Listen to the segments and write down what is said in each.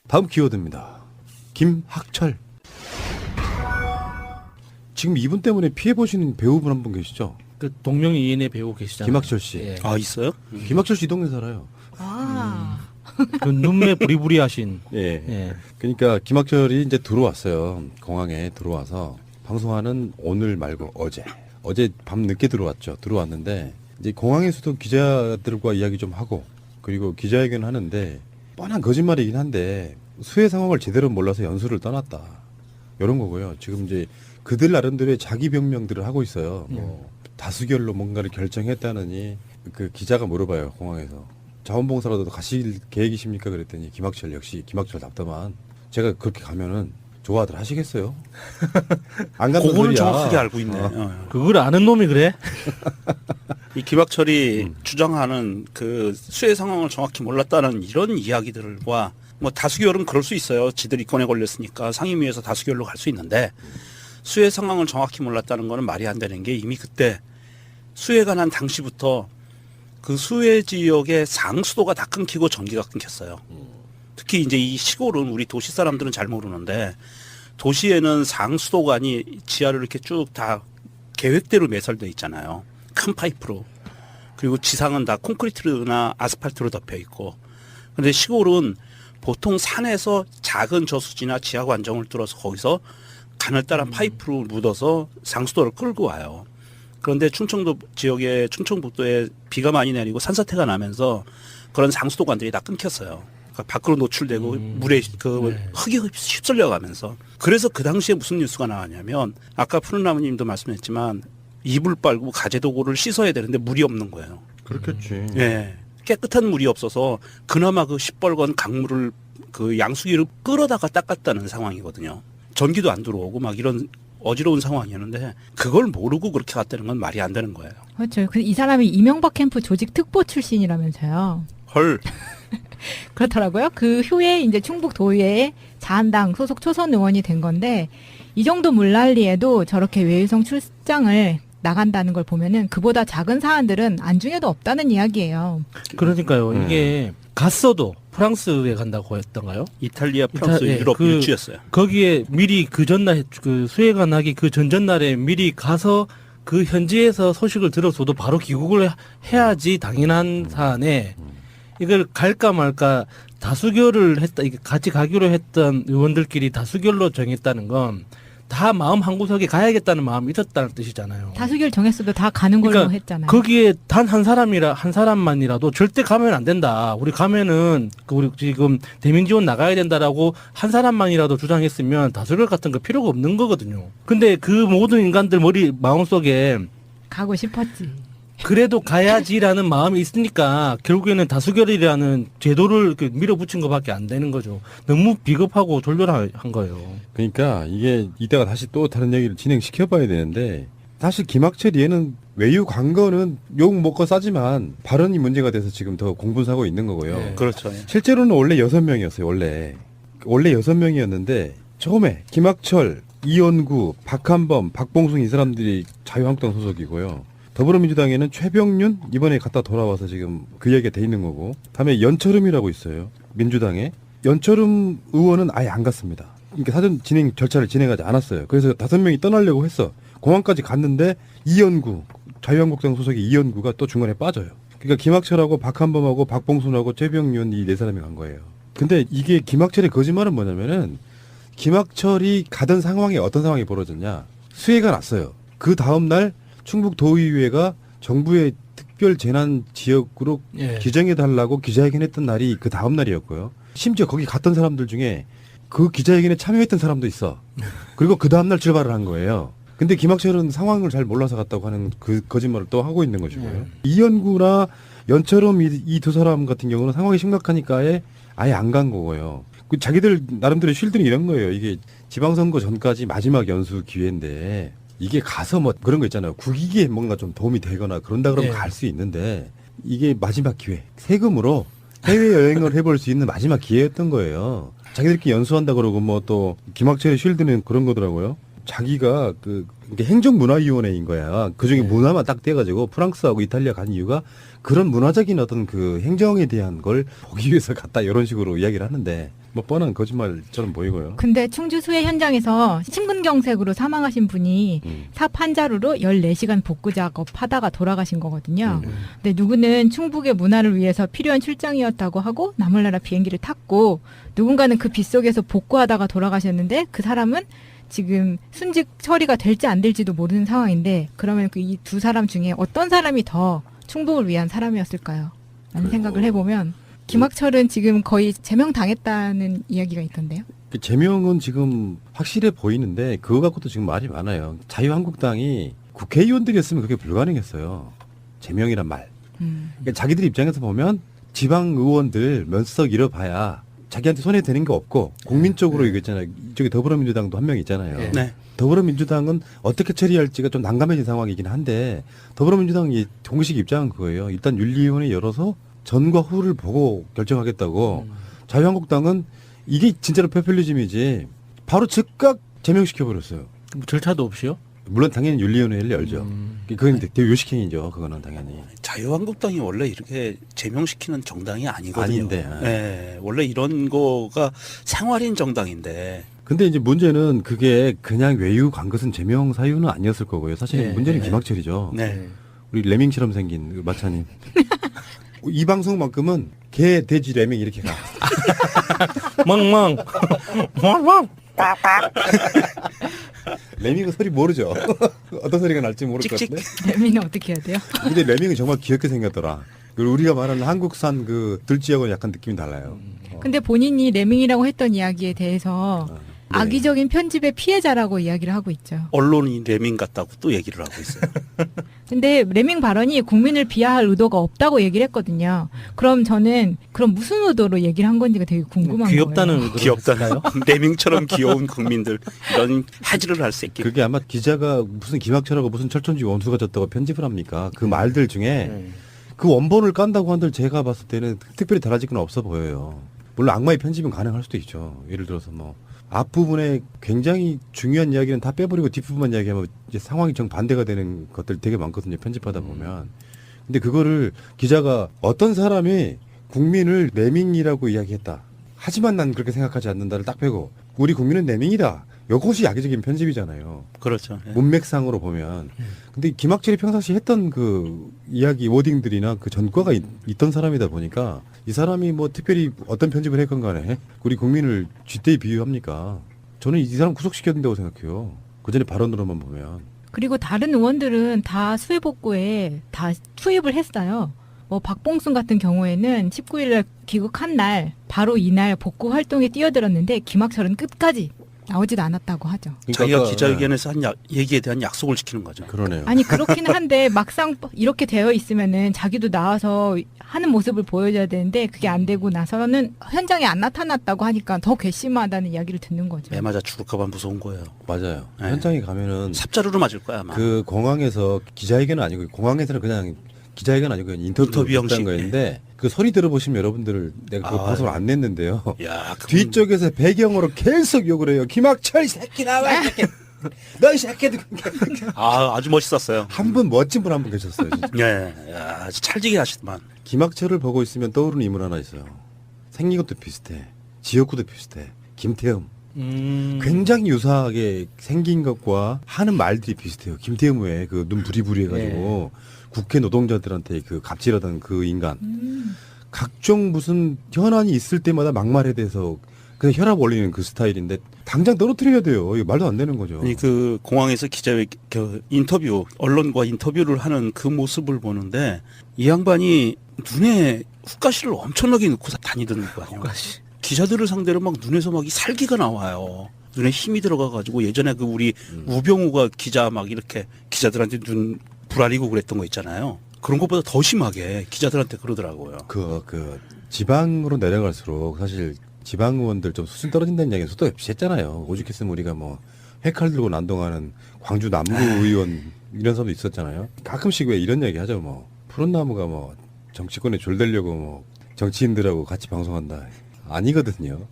다음 키워드입니다. 김학철. 지금 이분 때문에 피해 보시는 배우분 한 분 계시죠? 그 동명이인의 배우 계시잖아요. 김학철 씨. 예. 아 있어요? 김학철 씨 이 동네 살아요. 아. 그 눈매 부리부리하신. 예. 예. 그러니까 김학철이 이제 들어왔어요. 공항에 들어와서 방송하는 오늘 말고 어제 밤 늦게 들어왔죠. 들어왔는데 이제 공항에서도 기자들과 이야기 좀 하고 그리고 기자회견 하는데 뻔한 거짓말이긴 한데 수해 상황을 제대로 몰라서 연수를 떠났다. 이런 거고요. 지금 이제 그들 나름대로의 자기 변명들을 하고 있어요. 뭐 다수결로 뭔가를 결정했다느니 그 기자가 물어봐요. 공항에서. 자원봉사라도 가실 계획이십니까? 그랬더니 김학철 역시 김학철 답답한 제가 그렇게 가면은 좋아들 하시겠어요? 안 간다는 그거는 소리야. 정확하게 알고 있네. 그걸 아는 놈이 그래? 이 김학철이 주장하는 그 수해 상황을 정확히 몰랐다는 이런 이야기들과 뭐 다수결은 그럴 수 있어요. 지들이 권에 걸렸으니까 상임위에서 다수결로 갈 수 있는데 수해 상황을 정확히 몰랐다는 거는 말이 안 되는 게 이미 그때 수해가 난 당시부터 그 수해 지역의 상수도가 다 끊기고 전기가 끊겼어요. 특히 이제 이 시골은 우리 도시 사람들은 잘 모르는데 도시에는 상수도관이 지하를 이렇게 쭉 다 계획대로 매설돼 있잖아요. 큰 파이프로. 그리고 지상은 다 콘크리트나 아스팔트로 덮여 있고. 그런데 시골은 보통 산에서 작은 저수지나 지하 관정을 뚫어서 거기서 가늘다란 파이프로 묻어서 상수도를 끌고 와요. 그런데 충청도 지역에 충청북도에 비가 많이 내리고 산사태가 나면서 그런 상수도관들이 다 끊겼어요. 그러니까 밖으로 노출되고 물에 그 흙이 휩쓸려가면서. 그래서 그 당시에 무슨 뉴스가 나왔냐면 아까 푸른나무님도 말씀했지만 이불 빨고 가재도구를 씻어야 되는데 물이 없는 거예요. 그렇겠지. 예. 깨끗한 물이 없어서 그나마 그 시뻘건 강물을 그 양수기로 끌어다가 닦았다는 상황이거든요. 전기도 안 들어오고 막 이런 어지러운 상황이었는데 그걸 모르고 그렇게 갔다는 건 말이 안 되는 거예요. 그렇죠. 이 사람이 이명박 캠프 조직 특보 출신이라면서요. 헐. 그렇더라고요. 그 후에 이제 충북 도의회 자한당 소속 초선 의원이 된 건데 이 정도 물난리에도 저렇게 외유성 출장을 나간다는 걸 보면은 그보다 작은 사안들은 안중에도 없다는 이야기예요. 그러니까요. 이게 갔어도 프랑스에 간다고 했던가요? 이탈리아, 프랑스, 예, 유럽 그 일주였어요. 거기에 미리 그 전날 그 수해가 나기 그 전전날에 미리 가서 그 현지에서 소식을 들어서도 바로 귀국을 해야지 당연한 사안에 이걸 갈까 말까 다수결을 했다. 이게 같이 가기로 했던 의원들끼리 다수결로 정했다는 건 다 마음 한구석에 가야겠다는 마음이 있었다는 뜻이잖아요. 다수결 정했어도 다 가는 걸로 그러니까 했잖아요. 거기에 단 한 사람만이라도 절대 가면 안 된다. 우리 가면은 우리 지금 대민 지원 나가야 된다라고 한 사람만이라도 주장했으면 다수결 같은 거 필요가 없는 거거든요. 근데 그 모든 인간들 마음속에 가고 싶었지. 그래도 가야지라는 마음이 있으니까 결국에는 다수결이라는 제도를 이렇게 밀어붙인 것밖에 안 되는 거죠. 너무 비겁하고 졸렬한 거예요. 그러니까 이게 이따가 다시 또 다른 얘기를 진행시켜봐야 되는데 사실 김학철 얘는 외유 관거는 욕 먹고 싸지만 발언이 문제가 돼서 지금 더 공분사고 있는 거고요. 네. 그렇죠. 예. 실제로는 원래 6명이었어요. 원래 6명이었는데 처음에 김학철, 이연구, 박한범, 박봉순 이 사람들이 자유한국당 소속이고요. 더불어민주당에는 최병윤 이번에 갔다 돌아와서 지금 그 이야기가 돼 있는 거고 다음에 연철음이라고 있어요. 민주당에 연철음 의원은 아예 안 갔습니다. 그러니까 사전 진행 절차를 진행하지 않았어요. 그래서 5명이 떠나려고 했어. 공항까지 갔는데 이연구 자유한국당 소속의 이연구가 또 중간에 빠져요. 그러니까 김학철하고 박한범하고 박봉순하고 최병윤 이 4사람이 간 거예요. 근데 이게 김학철의 거짓말은 뭐냐면은 김학철이 가던 상황에 어떤 상황이 벌어졌냐. 수해가 났어요. 그 다음날 충북도의회가 정부의 특별 재난 지역으로 예. 지정해달라고 기자회견했던 날이 그 다음 날이었고요. 심지어 거기 갔던 사람들 중에 그 기자회견에 참여했던 사람도 있어. 그리고 그 다음 날 출발을 한 거예요. 근데 김학철은 상황을 잘 몰라서 갔다고 하는 그 거짓말을 또 하고 있는 것이고요. 이연구나 연철음 이 두 사람 같은 경우는 상황이 심각하니까 아예 안 간 거고요. 그 자기들 나름대로 쉴드는 이런 거예요. 이게 지방선거 전까지 마지막 연수 기회인데 이게 가서 뭐 그런 거 있잖아요. 국익에 뭔가 좀 도움이 되거나 그런다 그러면 네. 갈 수 있는데 이게 마지막 기회. 세금으로 해외여행을 해볼 수 있는 마지막 기회였던 거예요. 자기들끼리 연수한다 그러고 뭐 또 김학철의 쉴드는 그런 거더라고요. 자기가 이게 행정문화위원회인 거야. 그 중에 문화만 딱 떼가지고 프랑스하고 이탈리아 간 이유가 그런 문화적인 어떤 그 행정에 대한 걸 보기 위해서 갔다 이런 식으로 이야기를 하는데 뭐 뻔한 거짓말처럼 보이고요. 근데 충주 수해 현장에서 심근경색으로 사망하신 분이 삽 한 자루로 14시간 복구 작업하다가 돌아가신 거거든요. 근데 누구는 충북의 문화를 위해서 필요한 출장이었다고 하고 나몰라라 비행기를 탔고 누군가는 그 빗속에서 복구하다가 돌아가셨는데 그 사람은 지금 순직 처리가 될지 안 될지도 모르는 상황인데 그러면 이 두 사람 중에 어떤 사람이 더 충북을 위한 사람이었을까요? 라는 생각을 해보면 김학철은 지금 거의 제명당했다는 이야기가 있던데요. 그 제명은 지금 확실해 보이는데 그거 갖고도 지금 말이 많아요. 자유한국당이 국회의원들이었으면 그게 불가능했어요. 제명이란 말. 그러니까 자기들 입장에서 보면 지방 의원들 면석 잃어봐야 자기한테 손에 대는 게 없고 국민적으로 이거 있잖아요. 이쪽에 더불어민주당도 한 명 있잖아요. 네. 더불어민주당은 어떻게 처리할지가 좀 난감해진 상황이긴 한데 더불어민주당이 공식 입장은 그거예요. 일단 윤리위원회 열어서 전과 후를 보고 결정하겠다고. 자유한국당은 이게 진짜로 포퓰리즘이지 바로 즉각 제명시켜버렸어요. 뭐 절차도 없이요? 물론 당연히 윤리위원회를 열죠. 그건 대요식행이죠. 그거는 당연히. 자유한국당이 원래 이렇게 제명시키는 정당이 아니거든요. 아닌데. 네, 원래 이런 거가 생활인 정당인데. 근데 이제 문제는 그게 그냥 외유 간 것은 제명 사유는 아니었을 거고요. 사실 네, 문제는 네. 김학철이죠. 네. 우리 레밍처럼 생긴 그 마차님. 이 방송만큼은 개, 돼지, 레밍 이렇게 가. 멍멍. 멍멍. 레밍은 소리 모르죠. 어떤 소리가 날지 모를 것 찍찍. 같은데. 레미는 어떻게 해야 돼요? 근데 레밍은 정말 귀엽게 생겼더라. 그리고 우리가 말하는 한국산 그 들쥐하고는 약간 느낌이 달라요. 근데 본인이 레밍이라고 했던 이야기에 대해서 네. 악의적인 편집의 피해자라고 이야기를 하고 있죠. 언론이 레밍 같다고 또 얘기를 하고 있어요. 근데 레밍 발언이 국민을 비하할 의도가 없다고 얘기를 했거든요. 그럼 저는 그럼 무슨 의도로 얘기를 한 건지가 되게 궁금한 귀엽다는 거예요. 의도로 귀엽다요. 했을까요? 레밍처럼 귀여운 국민들 이런 해지를 할 수 있게. 그게 아마 기자가 무슨 김학철하고 무슨 철천지 원수가 졌다고 편집을 합니까? 그 말들 중에 그 원본을 깐다고 한들 제가 봤을 때는 특별히 달라질 건 없어 보여요. 물론 악마의 편집은 가능할 수도 있죠. 예를 들어서 뭐 앞부분에 굉장히 중요한 이야기는 다 빼버리고 뒷부분만 이야기하면 이제 상황이 정반대가 되는 것들 되게 많거든요. 편집하다 보면. 근데 그거를 기자가 어떤 사람이 국민을 내민이라고 이야기했다. 하지만 난 그렇게 생각하지 않는다를 딱 빼고 우리 국민은 내민이다. 이것이 악의적인 편집이잖아요. 그렇죠. 예. 문맥상으로 보면. 근데 김학철이 평상시 했던 그 이야기 워딩들이나 그 전과가 있던 사람이다 보니까 이 사람이 뭐 특별히 어떤 편집을 했건 간에 우리 국민을 쥐떼에 비유합니까? 저는 이 사람 구속시켜야 된다고 생각해요. 그 전에 발언으로만 보면. 그리고 다른 의원들은 다 수해 복구에 다 투입을 했어요. 뭐 박봉순 같은 경우에는 19일날 귀국한 날 바로 이날 복구 활동에 뛰어들었는데 김학철은 끝까지 나오지도 않았다고 하죠. 자기가 아까, 기자회견에서 한 얘기에 대한 약속을 지키는 거죠. 그러네요. 아니 그렇기는 한데 막상 이렇게 되어 있으면은 자기도 나와서 하는 모습을 보여줘야 되는데 그게 안 되고 나서는 현장에 안 나타났다고 하니까 더 괘씸하다는 이야기를 듣는 거죠. 매 맞아 죽을까봐 무서운 거예요. 맞아요. 네. 현장에 가면은 삽자루로 맞을 거야 아마. 그 공항에서 기자회견은 아니고 공항에서는 그냥 기자회견 아니고 그냥 인터뷰 형식. 했던 거였는데 그 소리 들어보시면 여러분들 내가 그 아, 방송을 안 냈는데요. 야, 그건- 뒤쪽에서 배경으로 계속 욕을 해요. 김학철 이 새끼 나와 이 새끼. 너 이 새끼들. 아주 멋있었어요. 한 분 멋진 분 한 분 계셨어요. 진짜. 예, 야, 아주 찰지게 하시더만. 김학철을 보고 있으면 떠오르는 인물 하나 있어요. 생긴 것도 비슷해. 지역구도 비슷해. 김태흠. 굉장히 유사하게 생긴 것과 하는 말들이 비슷해요. 김태흠 왜 그 눈 부리부리 해가지고 국회 노동자들한테 그 갑질하던 그 인간. 각종 무슨 현안이 있을 때마다 막말에 대해서 그냥 혈압 올리는 그 스타일인데 당장 떨어뜨려야 돼요. 이거 말도 안 되는 거죠. 아니 그 공항에서 그 인터뷰 언론과 인터뷰를 하는 그 모습을 보는데 이 양반이 눈에 훅가시를 엄청나게 넣고 다니던 거 아니에요. 기자들을 상대로 막 눈에서 막 이 살기가 나와요. 눈에 힘이 들어가가지고 예전에 그 우리 우병우가 기자 막 이렇게 기자들한테 눈 불아리고 그랬던 거 있잖아요. 그런 것보다 더 심하게 기자들한테 그러더라고요. 그 지방으로 내려갈수록 사실 지방 의원들 좀 수준 떨어진다는 이야기는 수도 없이 했잖아요. 오죽했으면 우리가 뭐 회칼 들고 난동하는 광주 남구 의원 이런 사람도 있었잖아요. 가끔씩 왜 이런 이야기 하죠. 뭐 푸른 나무가 뭐 정치권에 졸되려고 뭐 정치인들하고 같이 방송한다. 아니거든요.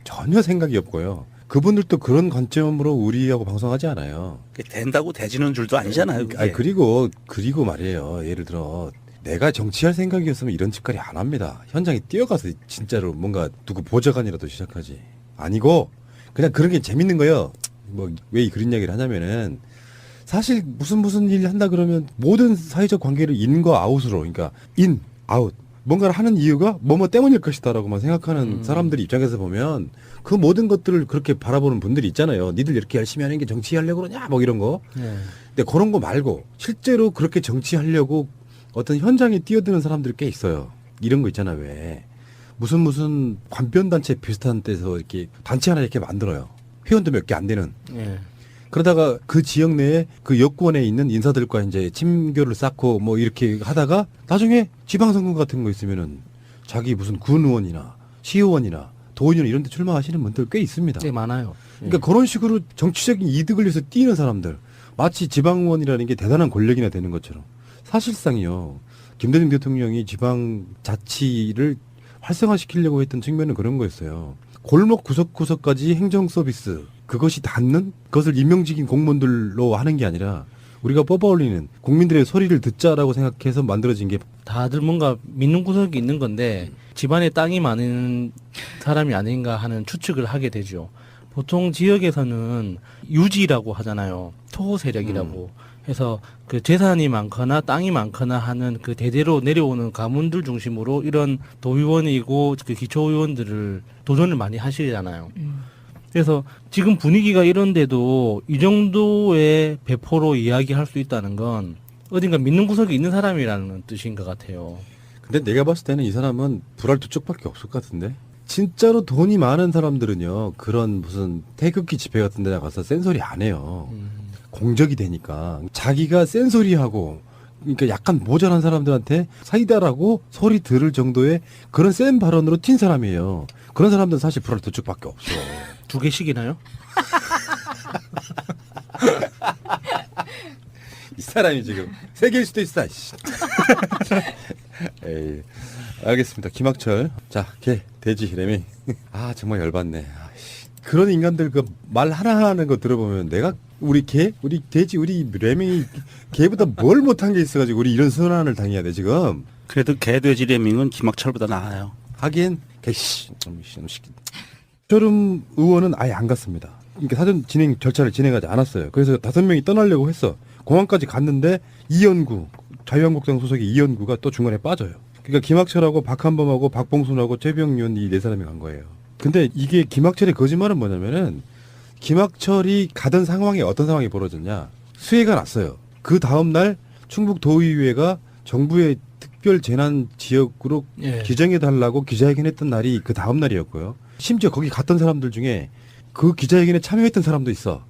전혀 생각이 없고요. 그분들도 그런 관점으로 우리하고 방송하지 않아요. 그게 된다고 되지는 줄도 아니잖아요. 그게. 아니, 그리고 말이에요. 예를 들어 내가 정치할 생각이었으면 이런 짓거리 안 합니다. 현장에 뛰어가서 진짜로 뭔가 누구 보좌관이라도 시작하지. 아니고 그냥 그런 게 재밌는 거예요. 뭐 왜 그런 이야기를 하냐면은 사실 무슨 일 한다 그러면 모든 사회적 관계를 인과 아웃으로, 그러니까 인, 아웃, 뭔가를 하는 이유가 뭐뭐 때문일 것이다라고만 생각하는 사람들 입장에서 보면 그 모든 것들을 그렇게 바라보는 분들이 있잖아요. 니들 이렇게 열심히 하는 게 정치하려고 그러냐 뭐 이런 거. 네. 근데 그런 거 말고 실제로 그렇게 정치하려고 어떤 현장에 뛰어드는 사람들이 꽤 있어요. 이런 거 있잖아. 왜 무슨 관변단체 비슷한 데서 이렇게 단체 하나 이렇게 만들어요. 회원도 몇 개 안 되는. 네. 그러다가 그 지역 내에 그 여권에 있는 인사들과 이제 친교를 쌓고 뭐 이렇게 하다가 나중에 지방선거 같은 거 있으면은 자기 무슨 군 의원이나 시의원이나 도의원 이런 데 출마하시는 분들 꽤 있습니다. 꽤 많아요. 그러니까 그런 식으로 정치적인 이득을 위해서 뛰는 사람들, 마치 지방의원이라는 게 대단한 권력이나 되는 것처럼. 사실상이요, 김대중 대통령이 지방자치를 활성화시키려고 했던 측면은 그런 거였어요. 골목 구석구석까지 행정 서비스, 그것이 닿는 것을 임명직인 공무원들로 하는 게 아니라 우리가 뽑아올리는 국민들의 소리를 듣자라고 생각해서 만들어진 게. 다들 뭔가 믿는 구석이 있는 건데 집안에 땅이 많은 사람이 아닌가 하는 추측을 하게 되죠. 보통 지역에서는 유지라고 하잖아요. 토호 세력이라고 해서 그 재산이 많거나 땅이 많거나 하는 그 대대로 내려오는 가문들 중심으로 이런 도의원이고 그 기초의원들을 도전을 많이 하시잖아요. 그래서 지금 분위기가 이런데도 이 정도의 배포로 이야기할 수 있다는 건 어딘가 믿는 구석이 있는 사람이라는 뜻인 것 같아요. 근데 내가 봤을 때는 이 사람은 불알 두 쪽밖에 없을 것 같은데. 진짜로 돈이 많은 사람들은요, 그런 무슨 태극기 집회 같은 데 나가서 센소리 안 해요. 공적이 되니까. 자기가 센소리하고, 그러니까 약간 모자란 사람들한테 사이다라고 소리 들을 정도의 그런 센 발언으로 튄 사람이에요. 그런 사람들은 사실 불알 두 쪽밖에 없어. 2개씩이나요? 이 사람이 지금 3개일 수도 있어. 에이, 알겠습니다. 김학철. 자, 개, 돼지, 레밍. 아, 정말 열받네. 아이씨. 그런 인간들 그 말 하나 하는 거 들어보면 내가 우리 개, 우리 돼지, 우리 레밍이 개보다 뭘 못한 게 있어가지고 우리 이런 순환을 당해야 돼 지금. 그래도 개돼지 레밍은 김학철보다 나아요. 하긴 개씨, 조름 의원은 아예 안 갔습니다. 그러니까 사전 진행 절차를 진행하지 않았어요. 그래서 5명이 떠나려고 했어. 공항까지 갔는데 이연구, 자유한국당 소속의 이연구가 또 중간에 빠져요. 그러니까 김학철하고 박한범하고 박봉순하고 최병윤 이 4사람이 간 거예요. 근데 이게 김학철의 거짓말은 뭐냐면은 김학철이 가던 상황에 어떤 상황이 벌어졌냐. 수해가 났어요. 그 다음날 충북도의회가 정부의 특별 재난 지역으로 예. 지정해달라고 기자회견했던 날이 그 다음날이었고요. 심지어 거기 갔던 사람들 중에 그 기자회견에 참여했던 사람도 있어.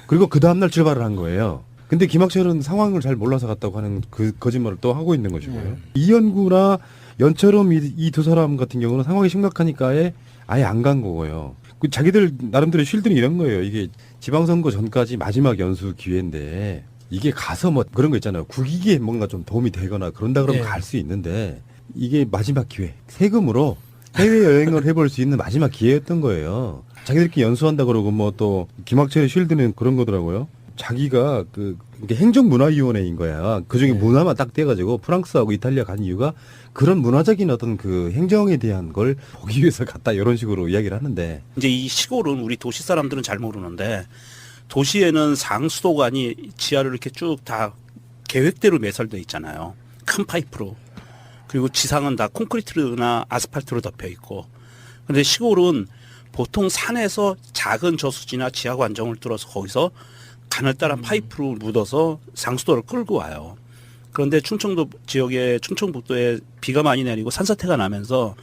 그리고 그 다음날 출발을 한 거예요. 근데 김학철은 상황을 잘 몰라서 갔다고 하는 그 거짓말을 또 하고 있는 것이고요. 이연구나 연철음 이 두 사람 같은 경우는 상황이 심각하니까에 아예 안 간 거고요. 그 자기들 나름대로 쉴드는 이런 거예요. 이게 지방선거 전까지 마지막 연수 기회인데 이게 가서 뭐 그런 거 있잖아요. 국익에 뭔가 좀 도움이 되거나 그런다 그러면 네. 갈 수 있는데 이게 마지막 기회. 세금으로 해외여행을 해볼 수 있는 마지막 기회였던 거예요. 자기들끼리 연수한다 그러고 뭐 또 김학철의 쉴드는 그런 거더라고요. 자기가 이게 행정문화위원회인 거야. 그 중에 네. 문화만 딱 떼가지고 프랑스하고 이탈리아 간 이유가 그런 문화적인 어떤 그 행정에 대한 걸 보기 위해서 갔다 이런 식으로 이야기를 하는데. 이제 이 시골은 우리 도시 사람들은 잘 모르는데 도시에는 상수도관이 지하로 이렇게 쭉 다 계획대로 매설돼 있잖아요. 큰 파이프로. 그리고 지상은 다 콘크리트나 아스팔트로 덮여 있고. 그런데 시골은 보통 산에서 작은 저수지나 지하 관정을 뚫어서 거기서 가늘다란 파이프로 묻어서 상수도를 끌고 와요. 그런데 충청도 지역에 충청북도에 비가 많이 내리고 산사태가 나면서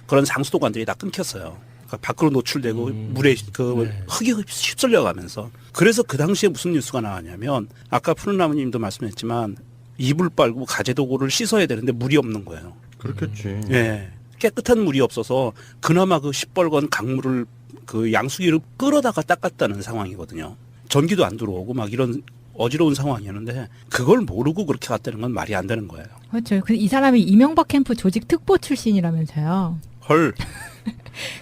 그런 상수도관들이 다 끊겼어요. 그러니까 밖으로 노출되고 물에 그 흙이 휩쓸려 가면서. 그래서 그 당시에 무슨 뉴스가 나왔냐면 아까 푸른나무님도 말씀했지만 이불 빨고 가재도구를 씻어야 되는데 물이 없는 거예요. 그렇겠지. 예. 깨끗한 물이 없어서 그나마 그 시뻘건 강물을 그 양수기를 끌어다가 닦았다는 상황이거든요. 전기도 안 들어오고 막 이런 어지러운 상황이었는데 그걸 모르고 그렇게 갔다는 건 말이 안 되는 거예요. 그렇죠. 이 사람이 이명박 캠프 조직 특보 출신이라면서요. 헐.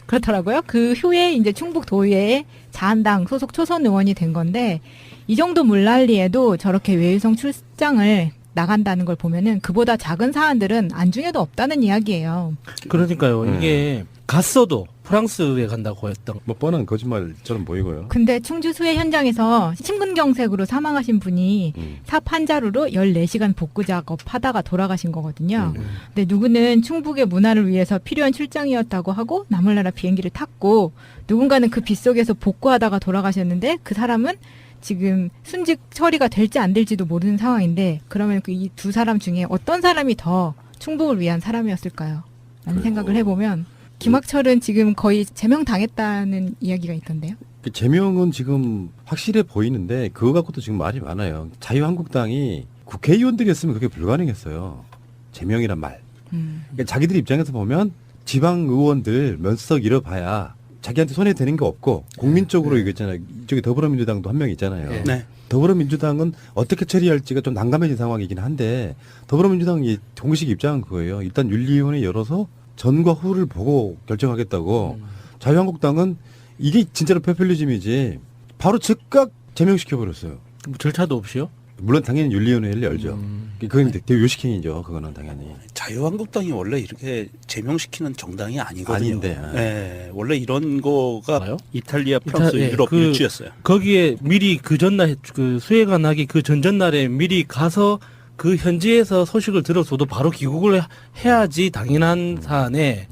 그렇더라고요. 그 후에 이제 충북 도의회의 자한당 소속 초선 의원이 된 건데 이 정도 물난리에도 저렇게 외유성 출장을 나간다는 걸 보면은 그보다 작은 사안들은 안중에도 없다는 이야기예요. 그러니까요. 이게 갔어도 프랑스에 간다고 했던. 뭐 뻔한 거짓말처럼 보이고요. 근데 충주 수해 현장에서 심근경색으로 사망하신 분이 삽 한 자루로 14시간 복구 작업하다가 돌아가신 거거든요. 근데 누구는 충북의 문화를 위해서 필요한 출장이었다고 하고 나물나라 비행기를 탔고 누군가는 그 빗속에서 복구하다가 돌아가셨는데 그 사람은 지금 순직 처리가 될지 안 될지도 모르는 상황인데 그러면 그 이 두 사람 중에 어떤 사람이 더 충북을 위한 사람이었을까요? 라는 생각을 해보면 김학철은 지금 거의 제명당했다는 이야기가 있던데요. 그 제명은 지금 확실해 보이는데 그거 갖고도 지금 말이 많아요. 자유한국당이 국회의원들이었으면 그게 불가능했어요. 제명이란 말. 그러니까 자기들 입장에서 보면 지방 의원들 면석 잃어봐야 자기한테 손에 되는 게 없고 국민적으로 이거 있잖아요. 이쪽에 더불어민주당도 한 명 있잖아요. 네. 더불어민주당은 어떻게 처리할지가 좀 난감해진 상황이긴 한데 더불어민주당이 공식 입장은 그거예요. 일단 윤리위원회 열어서 전과 후를 보고 결정하겠다고. 자유한국당은 이게 진짜로 페퓰리즘이지 바로 즉각 제명시켜버렸어요. 뭐 절차도 없이요? 물론 당연히 윤리위원회를 열죠. 그건 이제 대요식행위죠. 그거는 당연히. 자유한국당이 원래 이렇게 제명시키는 정당이 아니거든요. 아닌데. 네, 원래 이런 거가 뭐요? 이탈리아, 프랑스, 예, 유럽 그 일주였어요. 거기에 미리 그 전날 그 수해가 나기 그 전전날에 미리 가서 그 현지에서 소식을 들었어도 바로 귀국을 해야지 당연한 사안에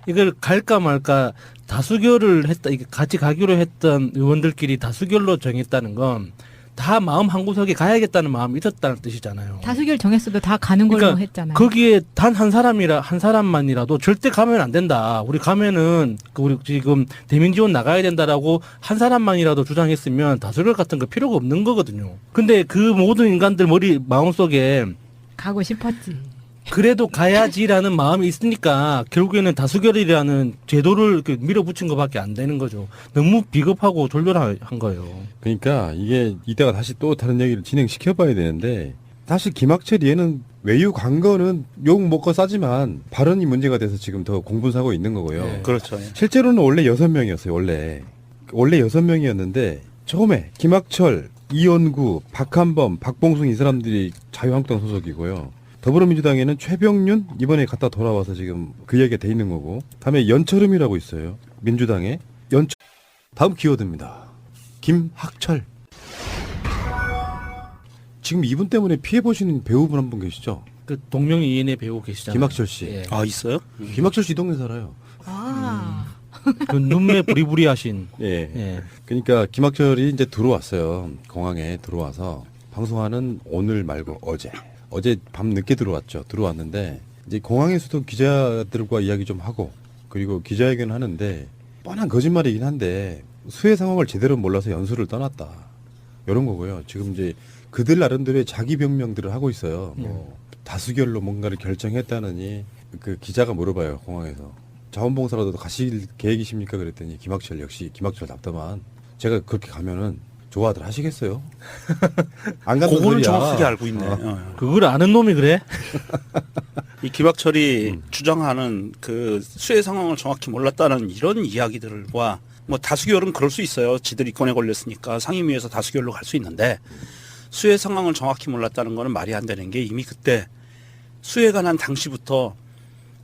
이걸 갈까 말까 다수결을 했다. 이게 같이 가기로 했던 의원들끼리 다수결로 정했다는 건 다 마음 한구석에 가야겠다는 마음이 있었다는 뜻이잖아요. 다수결 정했어도 다 가는 걸로 그러니까 했잖아요. 거기에 단 한 사람만이라도 절대 가면 안 된다. 우리 가면은 우리 지금 대민 지원 나가야 된다라고 한 사람만이라도 주장했으면 다수결 같은 거 필요가 없는 거거든요. 근데 그 모든 인간들 마음속에 가고 싶었지. 그래도 가야지라는 마음이 있으니까 결국에는 다수결이라는 제도를 이렇게 밀어붙인 것밖에 안 되는 거죠. 너무 비겁하고 졸렬한 거예요. 그러니까 이게 이따가 다시 또 다른 얘기를 진행시켜봐야 되는데 사실 김학철 얘는 외유 간 거는 욕 먹고 싸지만 발언이 문제가 돼서 지금 더 공분사고 있는 거고요. 네. 그렇죠. 실제로는 원래 6명이었어요. 원래 6명이었는데 처음에 김학철, 이원구, 박한범, 박봉순 이 사람들이 자유한국당 소속이고요. 더불어민주당에는 최병윤 이번에 갔다 돌아와서 지금 그 얘기가 돼 있는 거고 다음에 연철음이라고 있어요. 민주당에 다음 키워드입니다. 김학철. 지금 이분 때문에 피해 보시는 배우분 한 분 계시죠? 그 동명이인의 배우 계시잖아요. 김학철 씨. 예. 아, 있어요? 김학철 씨 이 동네 살아요. 아, 그 눈매 부리부리하신. 예. 예. 그러니까 김학철이 이제 들어왔어요. 공항에 들어와서 방송하는 오늘 말고 어제 밤 늦게 들어왔는데 이제 공항에서도 기자들과 이야기 좀 하고 그리고 기자회견 하는데 뻔한 거짓말이긴 한데 수해 상황을 제대로 몰라서 연수를 떠났다. 이런 거고요. 지금 이제 그들 나름대로의 자기 변명들을 하고 있어요. 뭐 다수결로 뭔가를 결정했다느니 그 기자가 물어봐요. 공항에서. 자원봉사라도 가실 계획이십니까? 그랬더니 김학철 역시 김학철 답답한 제가 그렇게 가면은 좋아들 하시겠어요? 안 간다는 그거는 소리야. 정확하게 알고 있네. 그걸 아는 놈이 그래? 이 김학철이 주장하는 그 수해 상황을 정확히 몰랐다는 이런 이야기들과 뭐 다수결은 그럴 수 있어요. 지들 이권에 걸렸으니까 상임위에서 다수결로 갈 수 있는데 수해 상황을 정확히 몰랐다는 거는 말이 안 되는 게 이미 그때 수해가 난 당시부터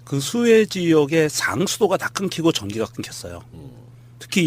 그 수해 지역의 상수도가 다 끊기고 전기가 끊겼어요. 특히